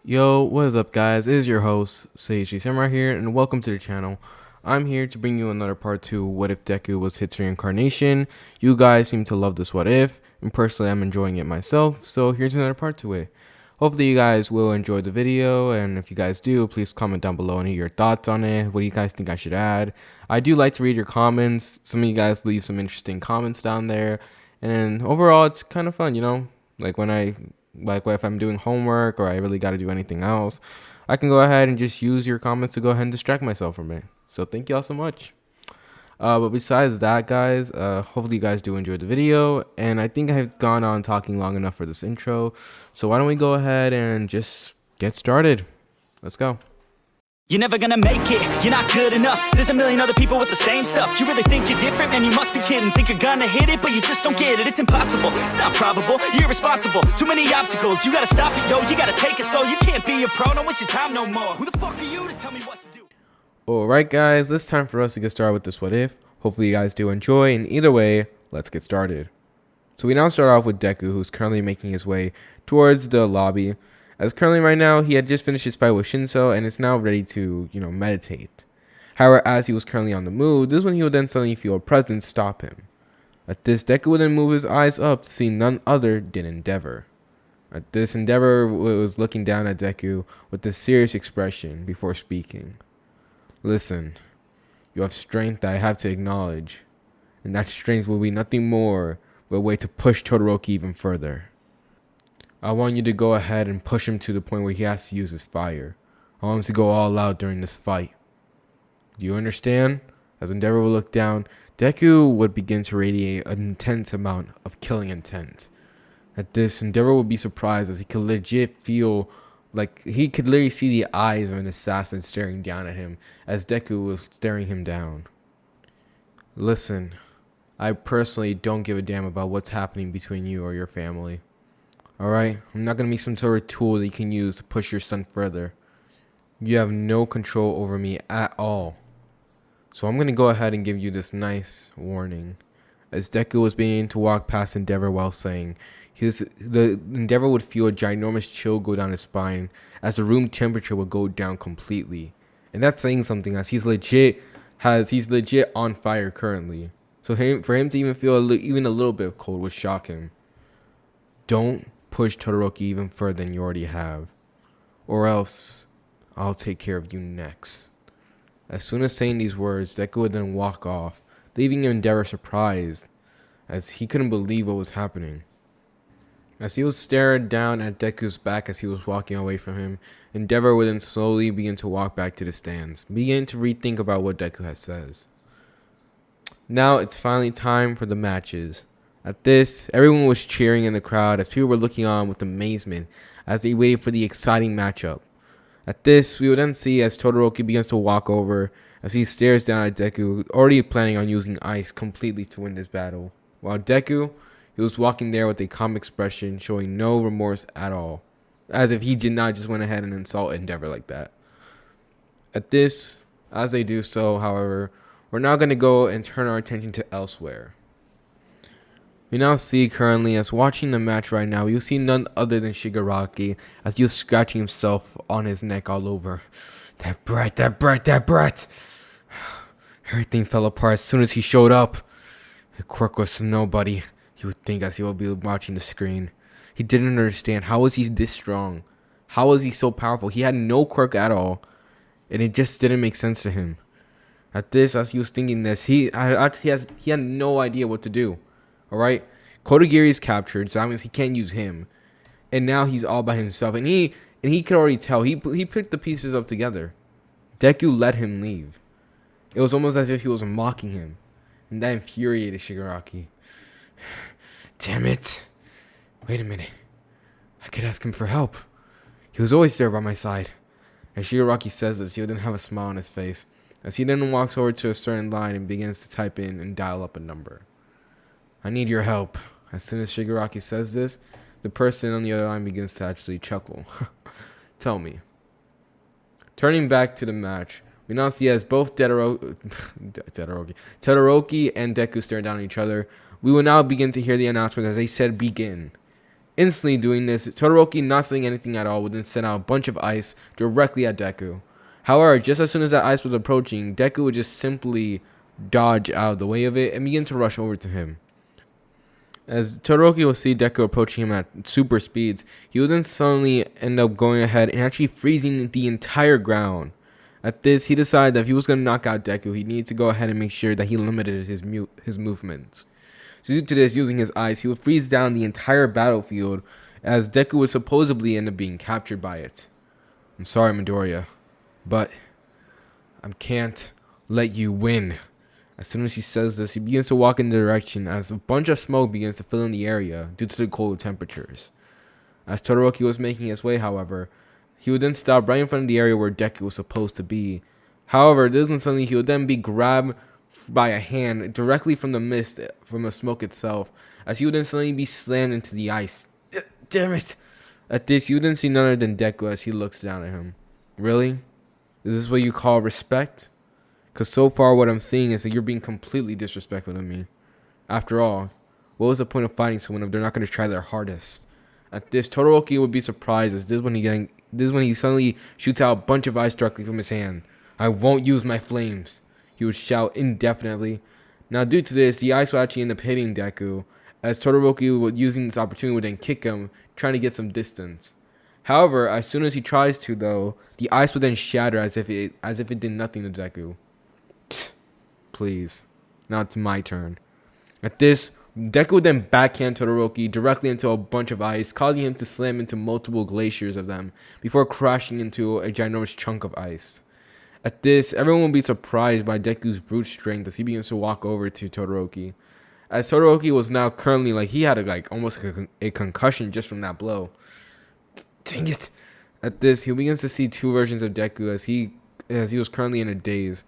Yo, what is up guys? It is your host, Seiji Samurai here, and welcome to the channel. I'm here to bring you another part to What If Deku Was Hit's Reincarnation. You guys seem to love this what if, and personally I'm enjoying it myself, so here's another part to it. Hopefully you guys will enjoy the video, and if you guys do, please comment down below and hear your thoughts on it. What do you guys think I should add? I do like to read your comments. Some of you guys leave some interesting comments down there, and overall it's kind of fun, like if I'm doing homework or I really got to do anything else, I can go ahead and just use your comments to go ahead and distract myself from it. So thank y'all so much. But besides that, guys, hopefully you guys do enjoy the video. And I think I've gone on talking long enough for this intro. So why don't we go ahead and just get started. Let's go. You're never gonna make it, you're not good enough. There's a million other people with the same stuff. You really think you're different, man, you must be kidding. Think you're gonna hit it, but you just don't get it. It's impossible, it's not probable, you're irresponsible. Too many obstacles, you gotta stop it, yo. You gotta take it slow, you can't be a pro. Don't waste your time no more. Who the fuck are you to tell me what to do? Alright guys, it's time for us to get started with this what if. Hopefully you guys do enjoy, and either way, let's get started. So we now start off with Deku, who's currently making his way towards the lobby. As currently right now, he had just finished his fight with Shinso and is now ready to, meditate. However, as he was currently on the move, this is when he would then suddenly feel a presence stop him. At this, Deku would then move his eyes up to see none other than Endeavor. At this, Endeavor was looking down at Deku with a serious expression before speaking. Listen, you have strength that I have to acknowledge, and that strength will be nothing more but a way to push Todoroki even further. I want you to go ahead and push him to the point where he has to use his fire. I want him to go all out during this fight. Do you understand? As Endeavor would look down, Deku would begin to radiate an intense amount of killing intent. At this, Endeavor would be surprised as he could legit feel like he could literally see the eyes of an assassin staring down at him as Deku was staring him down. Listen, I personally don't give a damn about what's happening between you or your family. Alright, I'm not going to be some sort of tool that you can use to push your son further. You have no control over me at all. So I'm going to go ahead and give you this nice warning. As Deku was beginning to walk past Endeavor while saying, the Endeavor would feel a ginormous chill go down his spine as the room temperature would go down completely. And that's saying something as he's legit on fire currently. So for him to even feel even a little bit of cold would shock him. Don't push Todoroki even further than you already have, or else I'll take care of you next. As soon as saying these words, Deku would then walk off, leaving Endeavor surprised, as he couldn't believe what was happening. As he was staring down at Deku's back as he was walking away from him, Endeavor would then slowly begin to walk back to the stands, beginning to rethink about what Deku had says. Now it's finally time for the matches. At this, everyone was cheering in the crowd as people were looking on with amazement as they waited for the exciting matchup. At this, we would then see as Todoroki begins to walk over as he stares down at Deku, already planning on using ice completely to win this battle. While Deku, he was walking there with a calm expression showing no remorse at all, as if he did not just went ahead and insult Endeavor like that. At this, as they do so, however, we're now going to go and turn our attention to elsewhere. We now see currently as watching the match right now, you see none other than Shigaraki as he was scratching himself on his neck all over. That brat. Everything fell apart as soon as he showed up. The quirk was nobody, you would think, as he would be watching the screen. He didn't understand. How was he this strong? How was he so powerful? He had no quirk at all, and it just didn't make sense to him. At this, as he was thinking this, he had no idea what to do. Alright, Kodagiri is captured, so that means he can't use him. And now he's all by himself. And he could already tell. He picked the pieces up together. Deku let him leave. It was almost as if he was mocking him. And that infuriated Shigaraki. Damn it. Wait a minute. I could ask him for help. He was always there by my side. As Shigaraki says this, he would then have a smile on his face, as he then walks over to a certain line and begins to type in and dial up a number. I need your help. As soon as Shigaraki says this, the person on the other line begins to actually chuckle. Tell me. Turning back to the match, we now see as both Todoroki and Deku stare down at each other. We will now begin to hear the announcement as they said begin. Instantly doing this, Todoroki, not saying anything at all, would then send out a bunch of ice directly at Deku. However, just as soon as that ice was approaching, Deku would just simply dodge out of the way of it and begin to rush over to him. As Todoroki will see Deku approaching him at super speeds, he will then suddenly end up going ahead and actually freezing the entire ground. At this, he decided that if he was going to knock out Deku, he needed to go ahead and make sure that he limited his movements. So due to this, using his ice, he would freeze down the entire battlefield, as Deku would supposedly end up being captured by it. I'm sorry, Midoriya, but I can't let you win. As soon as he says this, he begins to walk in the direction as a bunch of smoke begins to fill in the area due to the cold temperatures. As Todoroki was making his way, however, he would then stop right in front of the area where Deku was supposed to be. However, this one suddenly he would then be grabbed by a hand directly from the mist, from the smoke itself, as he would then suddenly be slammed into the ice. Damn it! At this, you would then see none other than Deku as he looks down at him. Really? Is this what you call respect? Because so far what I'm seeing is that you're being completely disrespectful to me. After all, what was the point of fighting someone if they're not going to try their hardest? At this, Todoroki would be surprised as this is when he suddenly shoots out a bunch of ice directly from his hand. I won't use my flames, he would shout indefinitely. Now due to this, the ice would actually end up hitting Deku, as Todoroki would, using this opportunity, would then kick him, trying to get some distance. However, as soon as he tries to though, the ice would then shatter as if it did nothing to Deku. Please. Now it's my turn. At this, Deku would then backhand Todoroki directly into a bunch of ice, causing him to slam into multiple glaciers of them before crashing into a ginormous chunk of ice. At this, everyone will be surprised by Deku's brute strength as he begins to walk over to Todoroki. As Todoroki was now currently he had almost a concussion just from that blow. Dang it! At this, he begins to see two versions of Deku as he was currently in a daze.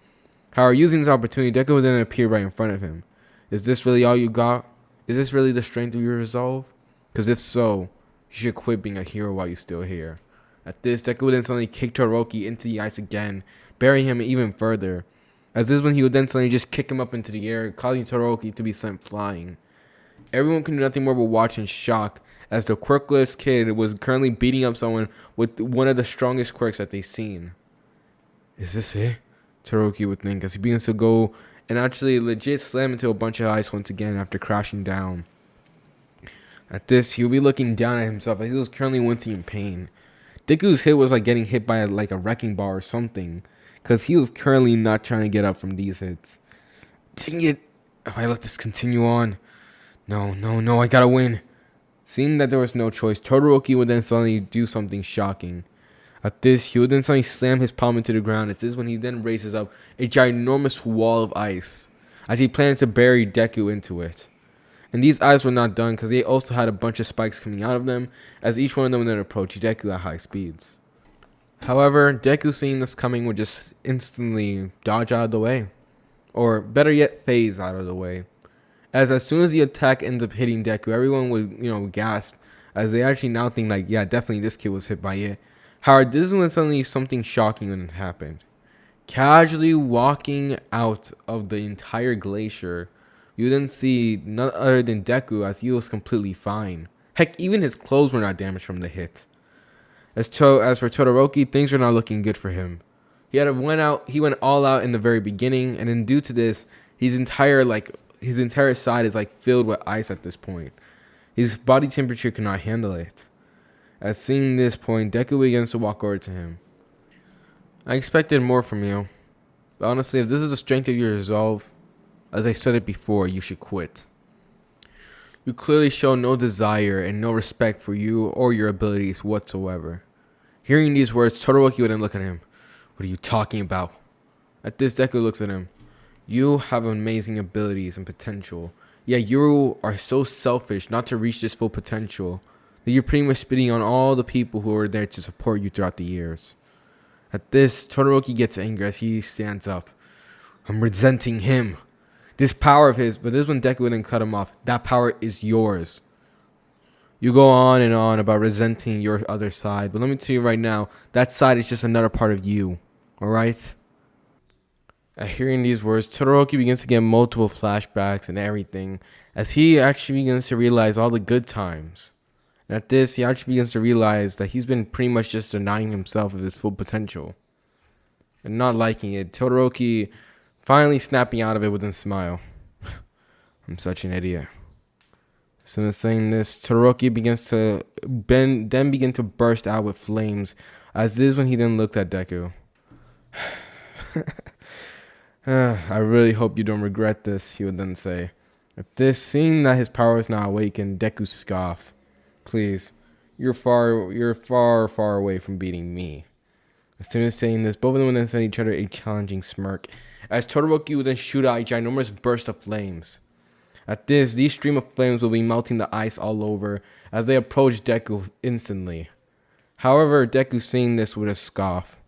However, using this opportunity, Deku would then appear right in front of him. Is this really all you got? Is this really the strength of your resolve? Because if so, you should quit being a hero while you're still here. At this, Deku would then suddenly kick Todoroki into the ice again, burying him even further. As this one, he would then suddenly just kick him up into the air, causing Todoroki to be sent flying. Everyone can do nothing more but watch in shock, as the quirkless kid was currently beating up someone with one of the strongest quirks that they've seen. Is this it? Todoroki would think as he begins to go and actually legit slam into a bunch of ice once again after crashing down. At this, he would be looking down at himself as he was currently wincing in pain. Deku's hit was like getting hit by a wrecking ball or something, because he was currently not trying to get up from these hits. Dang it! If I let this continue on, no, I gotta win. Seeing that there was no choice, Todoroki would then suddenly do something shocking. At this, he would then suddenly slam his palm into the ground, as this is when he then raises up a ginormous wall of ice, as he plans to bury Deku into it. And these ice were not done, because they also had a bunch of spikes coming out of them, as each one of them would then approach Deku at high speeds. However, Deku, seeing this coming, would just instantly dodge out of the way. Or better yet, phase out of the way. As soon as the attack ends up hitting Deku, everyone would, gasp, as they actually now think yeah, definitely this kid was hit by it. However, this is when suddenly something shocking would happened. Casually walking out of the entire glacier, you then see none other than Deku, as he was completely fine. Heck, even his clothes were not damaged from the hit. As for Todoroki, things were not looking good for him. He went all out in the very beginning, and then due to this, his entire side is filled with ice at this point. His body temperature cannot handle it. As seeing this point, Deku begins to walk over to him. I expected more from you. But honestly, if this is the strength of your resolve, as I said it before, you should quit. You clearly show no desire and no respect for you or your abilities whatsoever. Hearing these words, Todoroki would then look at him. What are you talking about? At this, Deku looks at him. You have amazing abilities and potential. Yet you are so selfish not to reach this full potential that you're pretty much spitting on all the people who were there to support you throughout the years. At this, Todoroki gets angry as he stands up. I'm resenting him. This power of his, but this when Deku would then cut him off. That power is yours. You go on and on about resenting your other side, but let me tell you right now, that side is just another part of you. Alright? At hearing these words, Todoroki begins to get multiple flashbacks and everything, as he actually begins to realize all the good times. And at this, he actually begins to realize that he's been pretty much just denying himself of his full potential. And not liking it, Todoroki finally snapping out of it with a smile. I'm such an idiot. As soon as saying this, Todoroki begin to burst out with flames, as this is when he then looked at Deku. I really hope you don't regret this, he would then say. At this, seeing that his power is now awakened, Deku scoffs. Please, you're far away from beating me. As soon as saying this, both of them would then send each other a challenging smirk, as Todoroki would then shoot out a ginormous burst of flames. At this, these stream of flames will be melting the ice all over as they approach Deku instantly. However, Deku seeing this with a scoff.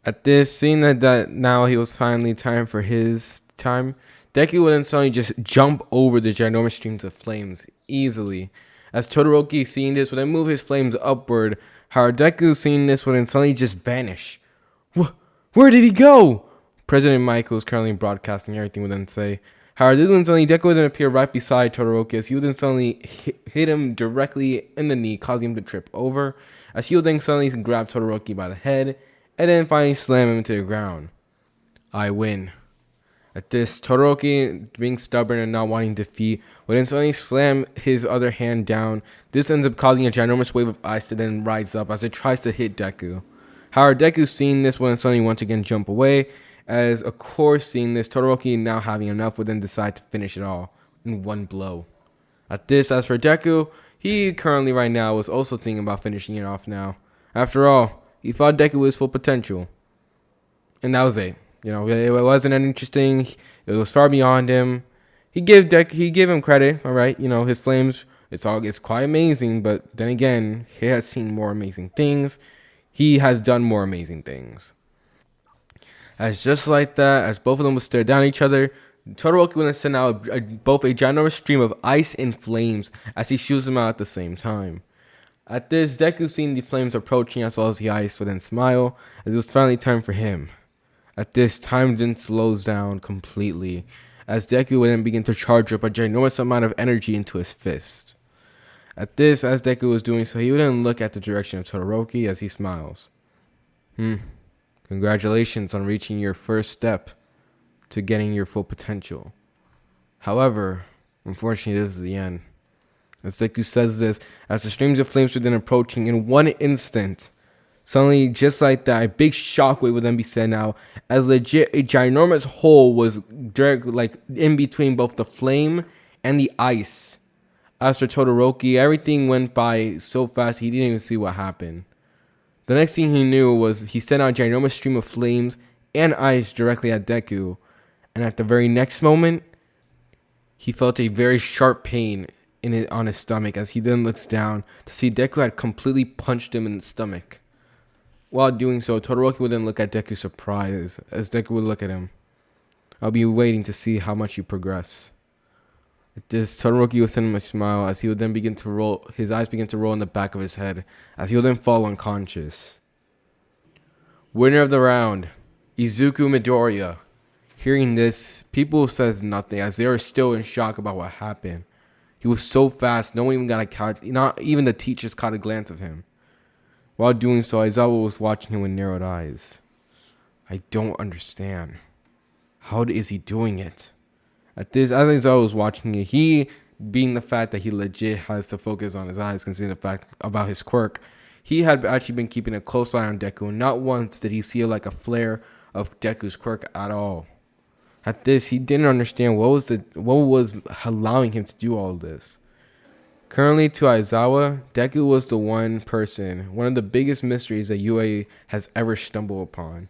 At this, seeing that now he was finally time for his time, Deku would then suddenly just jump over the ginormous streams of flames easily. As Todoroki seeing this would then move his flames upward, however, Deku seeing this would then suddenly just vanish. Where did he go? President Mike, who is currently broadcasting everything, would then say. However, this one suddenly Deku would then appear right beside Todoroki as he would then suddenly hit him directly in the knee, causing him to trip over. As he would then suddenly grab Todoroki by the head and then finally slam him into the ground. I win. At this, Todoroki, being stubborn and not wanting defeat, would then suddenly slam his other hand down. This ends up causing a ginormous wave of ice to then rise up as it tries to hit Deku. However, Deku seeing this would then suddenly once again jump away. As, of course, seeing this, Todoroki now having enough would then decide to finish it all in one blow. At this, as for Deku, he currently right now was also thinking about finishing it off now. After all, he thought Deku was full potential. And that was it. You know, it wasn't that interesting. It was far beyond him. He gave him credit, all right. You know, his flames, it's quite amazing, but then again, he has seen more amazing things. He has done more amazing things. As just like that, as both of them would stare down at each other, Todoroki would then send out both a ginormous stream of ice and flames as he shoots them out at the same time. At this, Deku seeing the flames approaching as well as the ice would then smile as it was finally time for him. At this, time then slows down completely as Deku would then begin to charge up a ginormous amount of energy into his fist. At this, as Deku was doing so, he would then look at the direction of Todoroki as he smiles. Congratulations on reaching your first step to getting your full potential. However, unfortunately, this is the end. As Deku says this, as the streams of flames were then approaching in one instant, suddenly, just like that, a big shockwave would then be sent out, as legit a ginormous hole was direct, like in between both the flame and the ice. As for Todoroki, everything went by so fast he didn't even see what happened. The next thing he knew was he sent out a ginormous stream of flames and ice directly at Deku, and at the very next moment, he felt a very sharp pain on his stomach as he then looks down to see Deku had completely punched him in the stomach. While doing so, Todoroki would then look at Deku surprised as Deku would look at him. I'll be waiting to see how much you progress. At this, Todoroki would send him a smile as he would then begin to roll, his eyes begin to roll in the back of his head as he would then fall unconscious. Winner of the round, Izuku Midoriya. Hearing this, people says nothing as they are still in shock about what happened. He was so fast, no one even got a catch, not even the teachers caught a glance of him. While doing so, Aizawa was watching him with narrowed eyes. I don't understand. How is he doing it? At this, as Aizawa was watching it, he, being the fact that he legit has to focus on his eyes, considering the fact about his quirk, he had actually been keeping a close eye on Deku, and not once did he see like a flare of Deku's quirk at all. At this, he didn't understand what was allowing him to do all this. Currently, to Aizawa, Deku was the one of the biggest mysteries that UA has ever stumbled upon.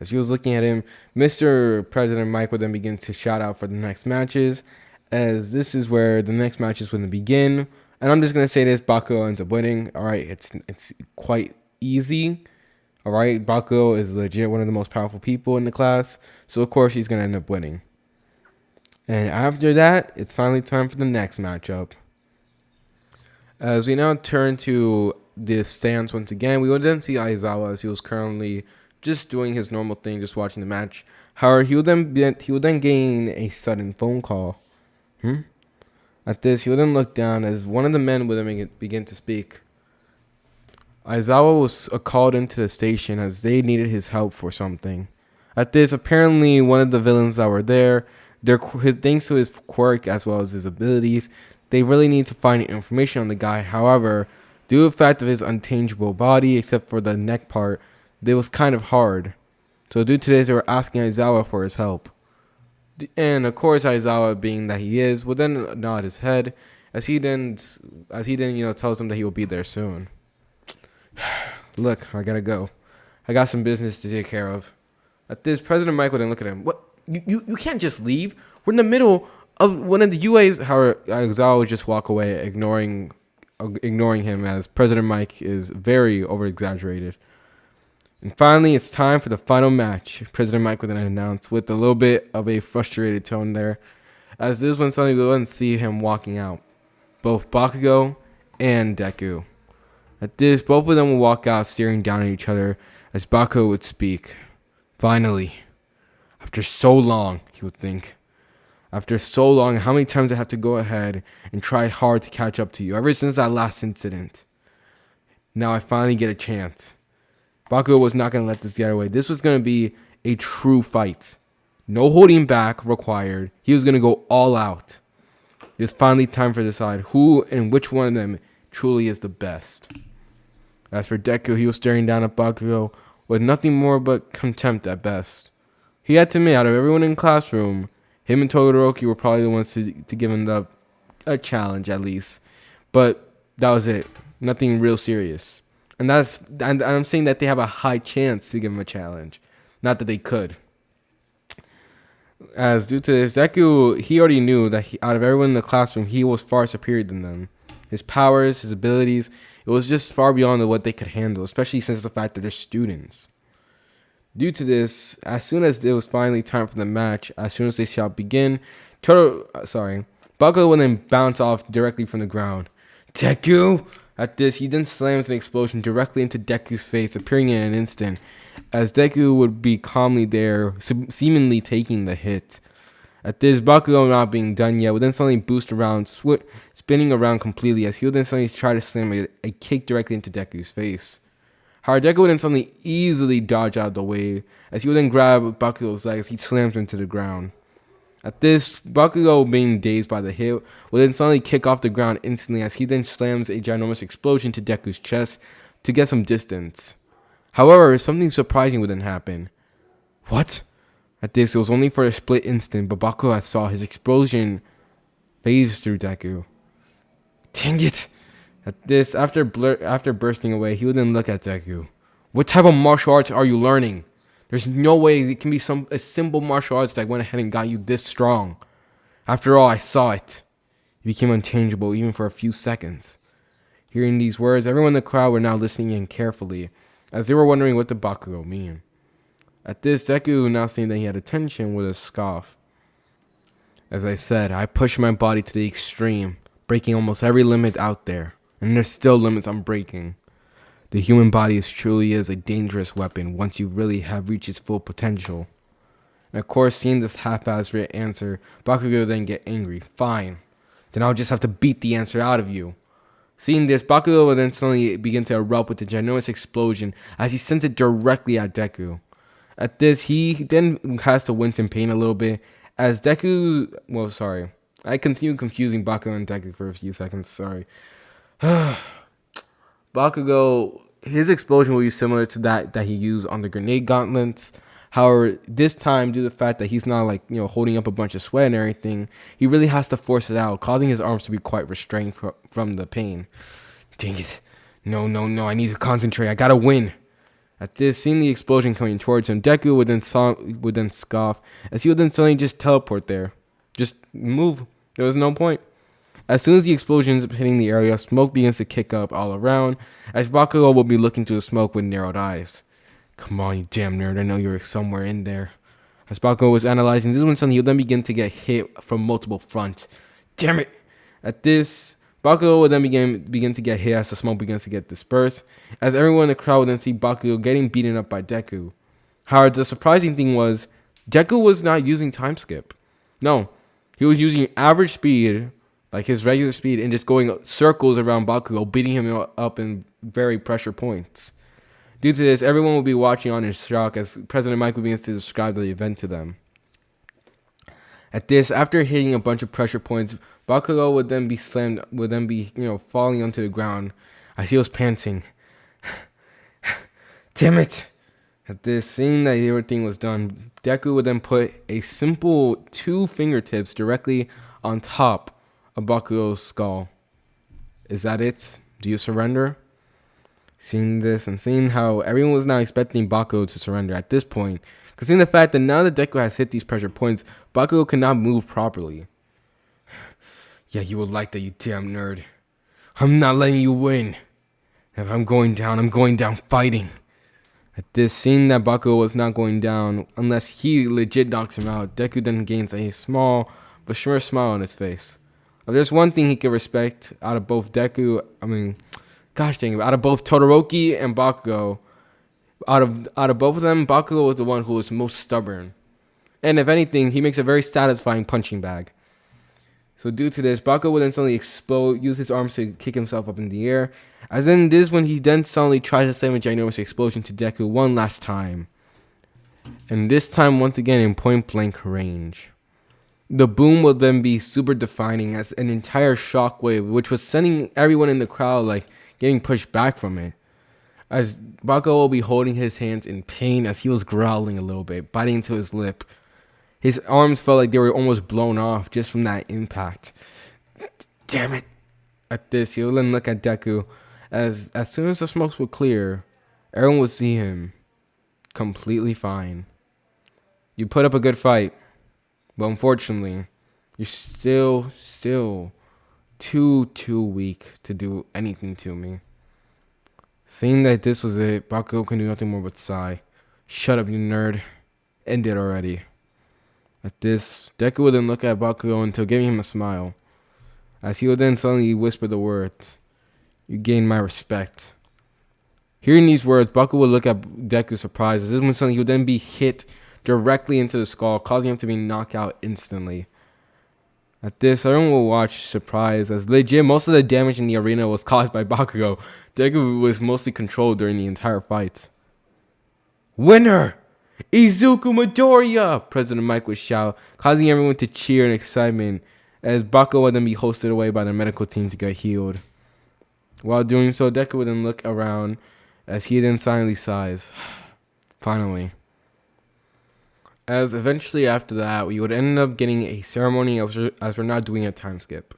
As he was looking at him, Mr. President Mike would then begin to shout out for the next matches, as this is where the next matches would begin. And I'm just going to say this, Bakugo ends up winning. Alright, it's quite easy. Alright, Bakugo is legit one of the most powerful people in the class, so of course he's going to end up winning. And after that, it's finally time for the next matchup. As we now turn to the stands once again, we will then see Aizawa as he was currently just doing his normal thing, just watching the match. However, he will then gain a sudden phone call. At this, he would then look down as one of the men would then begin to speak. Aizawa was called into the station as they needed his help for something. At this, apparently one of the villains that were there, thanks to his quirk as well as his abilities, they really need to find information on the guy. However, due to the fact of his unchangeable body, except for the neck part, it was kind of hard. So due to this, they were asking Aizawa for his help. And of course, Aizawa, being that he is, would then nod his head as he then tells him that he will be there soon. Look, I gotta go. I got some business to take care of. At this, President Mike would then look at him. What? You can't just leave. We're in the middle of one of the UAs. However, Aizawa would just walk away, ignoring him, as President Mike is very over exaggerated. And finally, it's time for the final match. President Mike would then announce with a little bit of a frustrated tone there, as this one suddenly we wouldn't see him walking out. Both Bakugo and Deku. At this, both of them will walk out staring down at each other as Bakugo would speak. Finally, after so long, he would think. After so long, how many times I have to go ahead and try hard to catch up to you ever since that last incident. Now I finally get a chance. Bakugo was not going to let this get away. This was going to be a true fight. No holding back required. He was going to go all out. It's finally time to decide who and which one of them truly is the best. As for Deku, he was staring down at Bakugo with nothing more but contempt at best. He had to admit, out of everyone in the classroom, him and Todoroki were probably the ones to give him a challenge at least. But that was it. Nothing real serious. And I'm saying that they have a high chance to give him a challenge. Not that they could. As due to this, Deku, he already knew that out of everyone in the classroom, he was far superior than them. His powers, his abilities, it was just far beyond what they could handle, especially since the fact that they're students. Due to this, as soon as it was finally time for the match, as soon as they shall begin, Bakugo would then bounce off directly from the ground. Deku! At this, he then slams an explosion directly into Deku's face, appearing in an instant, as Deku would be calmly there, seemingly taking the hit. At this, Bakugo not being done yet, would then suddenly boost around, spinning around completely, as he would then suddenly try to slam a kick directly into Deku's face. However, Deku would then suddenly easily dodge out of the way, as he would then grab Bakugo's leg as he slams him to the ground. At this, Bakugo, being dazed by the hit, will then suddenly kick off the ground instantly as he then slams a ginormous explosion to Deku's chest to get some distance. However, something surprising would then happen. What? At this, it was only for a split instant, but Bakugo saw his explosion phase through Deku. Dang it! At this, after bursting away, he would then look at Deku. What type of martial arts are you learning? There's no way it can be a simple martial arts that went ahead and got you this strong. After all, I saw it. You became unchangeable even for a few seconds. Hearing these words, everyone in the crowd were now listening in carefully, as they were wondering what the Bakugo mean. At this, Deku, now seeing that he had attention, would have scoffed. As I said, I pushed my body to the extreme, breaking almost every limit out there, and there's still limits I'm breaking. The human body truly is a dangerous weapon once you really have reached its full potential. And of course, seeing this haphazard answer, Bakugo then get angry. Fine, then I'll just have to beat the answer out of you. Seeing this, Bakugo will then suddenly begin to erupt with a ginormous explosion as he sends it directly at Deku. At this, he then has to wince in pain a little bit as Deku... I continue confusing Bakugo and Deku for a few seconds, sorry. Bakugo, his explosion will be similar to that he used on the grenade gauntlets. However, this time, due to the fact that he's not holding up a bunch of sweat and everything, he really has to force it out, causing his arms to be quite restrained from the pain. Dang it. No, I need to concentrate. I gotta win. At this, seeing the explosion coming towards him, Deku would then scoff, as he would then suddenly just teleport there. Just move. There was no point. As soon as the explosion is hitting the area, smoke begins to kick up all around, as Bakugo will be looking through the smoke with narrowed eyes. Come on, you damn nerd, I know you're somewhere in there. As Bakugo was analyzing this one, suddenly he'll then begin to get hit from multiple fronts. Damn it! At this, Bakugo will then begin to get hit as the smoke begins to get dispersed, as everyone in the crowd will then see Bakugo getting beaten up by Deku. However, the surprising thing was, Deku was not using time skip. No, he was using average speed, like his regular speed, and just going circles around Bakugo, beating him up in very pressure points. Due to this, everyone will be watching on in shock as President Mike begins to describe the event to them. At this, after hitting a bunch of pressure points, Bakugo would then be falling onto the ground as he was panting. Damn it! At this, seeing that everything was done, Deku would then put a simple 2 fingertips directly on top of Bakugo's skull. Is that it? Do you surrender? Seeing this and seeing how everyone was now expecting Bakugo to surrender at this point, considering the fact that now that Deku has hit these pressure points, Bakugo cannot move properly. Yeah, you will like that, you damn nerd. I'm not letting you win. If I'm going down fighting. At this, seeing that Bakugo was not going down unless he legit knocks him out, Deku then gains a small but sure smile on his face. If there's one thing he could respect out of both out of both Todoroki and Bakugo, out of both of them, Bakugo was the one who was most stubborn. And if anything, he makes a very satisfying punching bag. So due to this, Bakugo would then suddenly explode, use his arms to kick himself up in the air. As in this, when he then suddenly tries to send a ginormous explosion to Deku one last time. And this time, once again, in point blank range. The boom will then be super defining as an entire shockwave, which was sending everyone in the crowd like getting pushed back from it. As Bakugo will be holding his hands in pain as he was growling a little bit, biting into his lip. His arms felt like they were almost blown off just from that impact. Damn it. At this, he'll then look at Deku. As soon as the smokes would clear, everyone would see him completely fine. You put up a good fight, but unfortunately, you're still too weak to do anything to me. Seeing that this was it, Bakugo can do nothing more but sigh. Shut up, you nerd. End it already. At this, Deku would then look at Bakugo until giving him a smile. As he would then suddenly whisper the words, "You gain my respect." Hearing these words, Bakugo would look at Deku surprised, as this was something he would then be hit directly into the skull, causing him to be knocked out instantly. At this, everyone will watch surprised, as legit most of the damage in the arena was caused by Bakugo. Deku was mostly controlled during the entire fight. Winner! Izuku Midoriya! President Mike would shout, causing everyone to cheer in excitement, as Bakugo would then be hosted away by the medical team to get healed. While doing so, Deku would then look around as he then silently sighs. Finally. As eventually after that, we would end up getting a ceremony as we're not doing a time skip.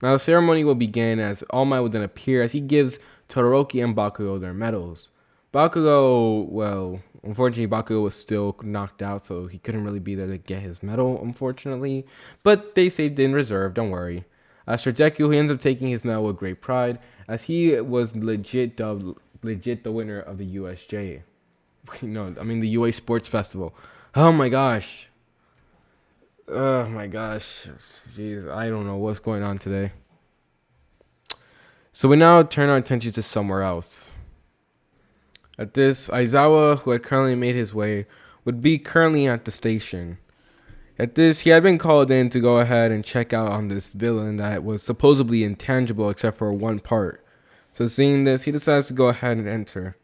Now the ceremony will begin as All Might would then appear as he gives Todoroki and Bakugo their medals. Bakugo, unfortunately Bakugo was still knocked out, so he couldn't really be there to get his medal, unfortunately. But they saved it in reserve, don't worry. As for Deku, he ends up taking his medal with great pride, as he was legit the winner of the USJ. The UA Sports Festival. Oh my gosh. Jeez, I don't know what's going on today. So we now turn our attention to somewhere else. At this, Aizawa, who had currently made his way, would be currently at the station. At this, he had been called in to go ahead and check out on this villain that was supposedly intangible except for one part. So seeing this, he decides to go ahead and enter.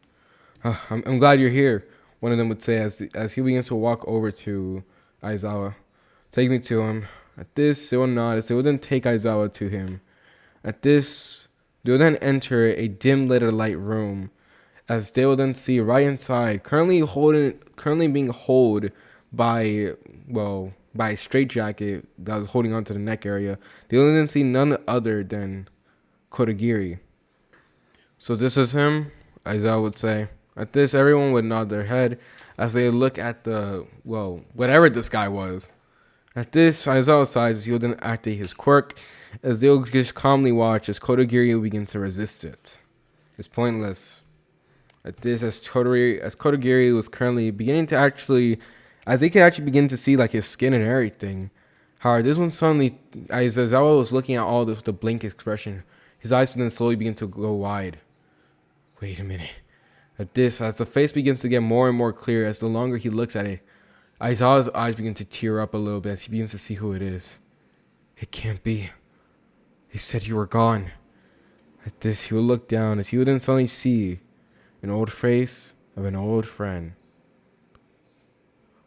I'm glad you're here, one of them would say as he begins to walk over to Aizawa. Take me to him. At this, they will nod as they will then take Aizawa to him. At this, they will then enter a dim lit light room, as they will then see right inside, currently being held by a straitjacket that was holding onto the neck area. They will then see none other than Kodagiri. So this is him, Aizawa would say. At this, everyone would nod their head as they look at whatever this guy was. At this, Aizawa sighs as he will then activate his quirk, as they will just calmly watch as Kodagiri begins to resist it. It's pointless. At this, as Kodagiri was currently beginning to they could actually begin to see like his skin and everything. However, this one suddenly, as Aizawa was looking at all this with the blank expression, his eyes then slowly begin to go wide. Wait a minute. At this, as the face begins to get more and more clear as the longer he looks at it, Aizawa's eyes begin to tear up a little bit as he begins to see who it is. It can't be. They said you were gone. At this, he would look down as he would then suddenly see an old face of an old friend.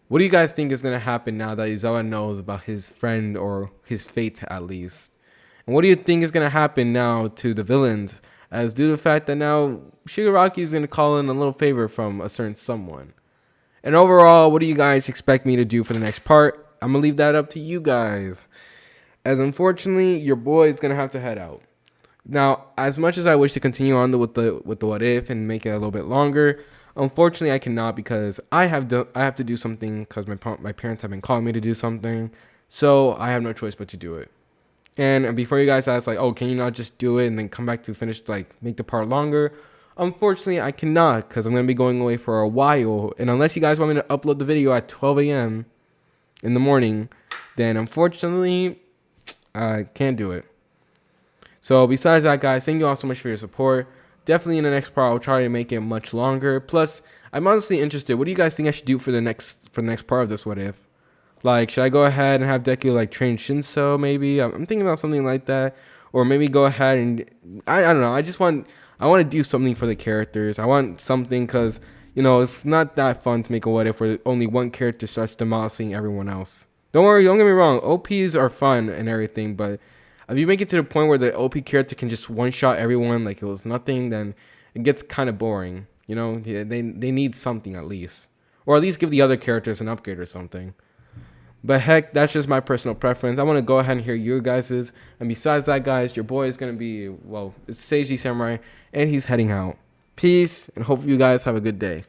What do you guys think is going to happen now that Aizawa knows about his friend, or his fate at least? And what do you think is going to happen now to the villains, as due to the fact that now Shigaraki is going to call in a little favor from a certain someone? And overall, what do you guys expect me to do for the next part? I'm going to leave that up to you guys, as unfortunately your boy is going to have to head out. Now, as much as I wish to continue on with the what if and make it a little bit longer, unfortunately I cannot, because I have to do something, because my parents have been calling me to do something, so I have no choice but to do it. And before you guys ask, like, oh, can you not just do it and then come back to finish, like, make the part longer? Unfortunately, I cannot, because I'm going to be going away for a while. And unless you guys want me to upload the video at 12 a.m. in the morning, then unfortunately, I can't do it. So besides that, guys, thank you all so much for your support. Definitely in the next part, I'll try to make it much longer. Plus, I'm honestly interested. What do you guys think I should do for the next part of this what if? Like, should I go ahead and have Deku, like, train Shinso, maybe? I'm thinking about something like that. Or maybe go ahead and, I don't know. I want to do something for the characters. I want something, because, you know, it's not that fun to make a what if where only one character starts demolishing everyone else. Don't worry, don't get me wrong. OPs are fun and everything, but if you make it to the point where the OP character can just one-shot everyone like it was nothing, then it gets kind of boring. You know, they need something at least. Or at least give the other characters an upgrade or something. But heck, that's just my personal preference. I want to go ahead and hear your guys's. And besides that, guys, your boy is going to be, well, it's Seiji Samurai, and he's heading out. Peace, and hope you guys have a good day.